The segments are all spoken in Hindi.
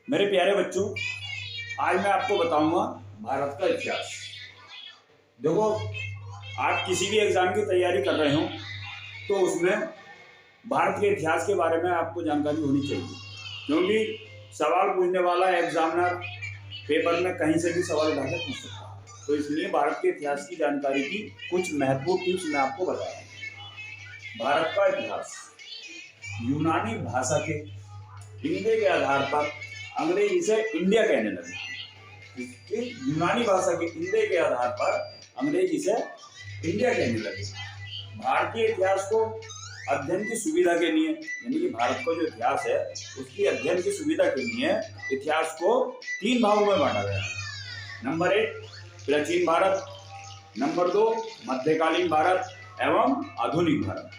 मेरे प्यारे बच्चों, आज मैं आपको बताऊंगा भारत का इतिहास। देखो, आप किसी भी एग्जाम की तैयारी कर रहे हो तो उसमें भारत के इतिहास के बारे में आपको जानकारी होनी चाहिए, क्योंकि सवाल पूछने वाला एग्जामिनर पेपर में कहीं से भी सवाल उठाकर पूछ सकता है। तो इसलिए भारत के इतिहास की जानकारी की कुछ महत्वपूर्ण टिप्स मैं आपको बता रहा हूँ। भारत का इतिहास यूनानी भाषा के हिंदी के आधार पर अंग्रेजी से इंडिया कहने लगे। यूनानी भाषा के हिंदी के आधार पर अंग्रेजी से इंडिया कहने लगे। भारतीय इतिहास को अध्ययन की सुविधा के लिए, यानी कि भारत का जो इतिहास है उसकी अध्ययन की सुविधा के लिए इतिहास को 3 भागों में बांटा गया है। नंबर 1 प्राचीन भारत, नंबर 2 मध्यकालीन भारत एवं आधुनिक भारत।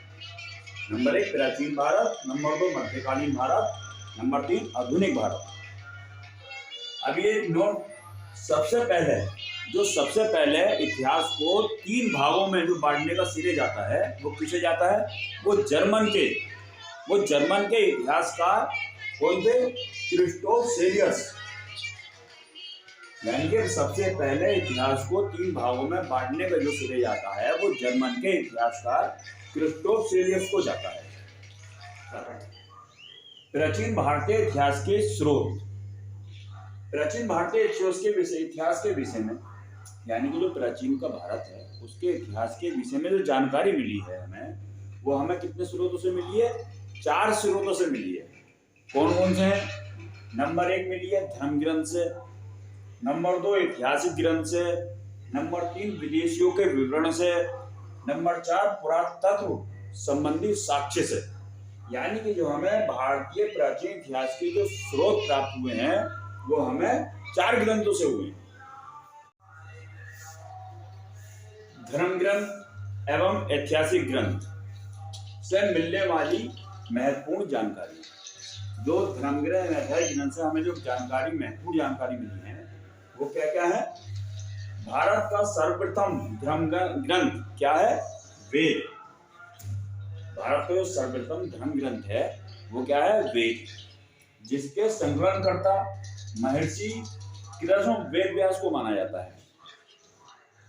नंबर 1 प्राचीन भारत, नंबर 2 मध्यकालीन भारत, नंबर 3 आधुनिक भारत। अब ये नोट, सबसे पहले इतिहास को 3 भागों में जो बांटने का श्रेय जाता है वो किसे जाता है? वो जर्मन के इतिहासकार कौन थे? क्रिस्टोफ सेलियस। यानी कि सबसे पहले इतिहास को 3 भागों में बांटने का जो श्रेय जाता है वो जर्मन के इतिहासकार क्रिस्टोफ सेलियस को जाता है। प्राचीन भारतीय इतिहास के स्रोत। प्राचीन भारतीय इतिहास के विषय में, यानी कि जो प्राचीन का भारत है उसके इतिहास के विषय में जो जानकारी मिली है हमें, वो हमें कितने स्रोतों से मिली है? 4 स्रोतों से मिली है। कौन कौन से हैं? नंबर 1 मिली है धर्म ग्रंथ से, नंबर 2 ऐतिहासिक ग्रंथ से, नंबर 3 विदेशियों के विवरण से, नंबर 4 पुरातत्व संबंधी साक्ष्य से। यानी कि जो हमें भारतीय प्राचीन इतिहास के जो स्रोत प्राप्त हुए हैं वो हमें 4 ग्रंथों से हुए। धर्म ग्रंथ एवं ऐतिहासिक ग्रंथ से मिलने वाली महत्वपूर्ण जानकारी। जो धर्म ग्रंथ एवं ऐतिहासिक ग्रंथ से हमें जो महत्वपूर्ण जानकारी मिली है वो क्या क्या है? भारत का सर्वप्रथम धर्म ग्रंथ क्या है? वेद। भारत का जो सर्वप्रथम धर्म ग्रंथ है वो क्या है? वेद, जिसके संकलनकर्ता महर्षि कृष्ण वेद व्यास को माना जाता है।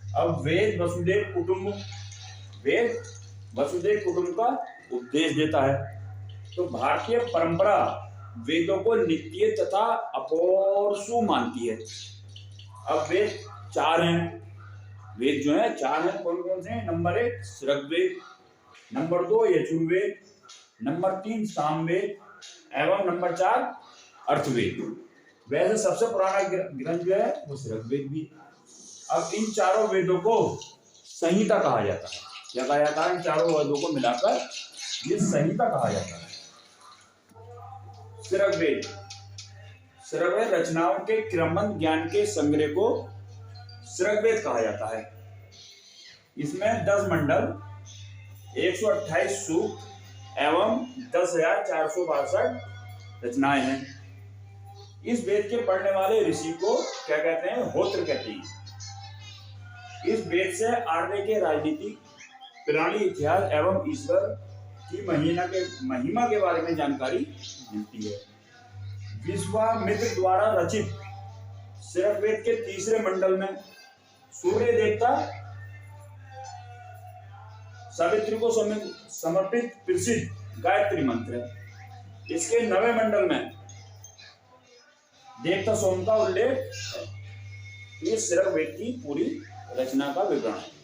अब वेद वसुदेव कुटुंब का उपदेश देता है। तो भारतीय परंपरा वेदों को नित्य तथा अपौरुषेय मानती है। अब वेद 4 हैं। वेद जो है 4 हैं। कौन कौन से हैं? Number 1 Rigveda, number 2 Yajurveda, number 3 Samaveda एवं नंबर 4 अर्थवेद। वैसे सबसे पुराना ग्रंथ जो है वो ऋग्वेद भी। अब इन चारों वेदों को संहिता कहा जाता है। क्या कहा जाता है? इन चारों वेदों को मिलाकर ये संहिता कहा जाता है। ऋग्वेद रचनाओं के क्रमबद्ध ज्ञान के संग्रह को ऋग्वेद कहा जाता है। इसमें 10 मंडल, 128 सूक्त एवं 10,462 रचनाएं हैं। इस वेद के पढ़ने वाले ऋषि को क्या कहते हैं? होत्र कहते हैं। इस वेद से आर्य के राजनीतिक प्राणी, इतिहास एवं ईश्वर की महिमा के बारे में जानकारी मिलती है। विश्वामित्र द्वारा रचित ऋग्वेद के 3रे मंडल में सूर्य देवता सावित्री को समर्पित प्रसिद्ध गायत्री मंत्र है। इसके 9वें मंडल में देवता सोम का उल्लेख है। ये ऋग्वेद की पूरी रचना का विवरण है।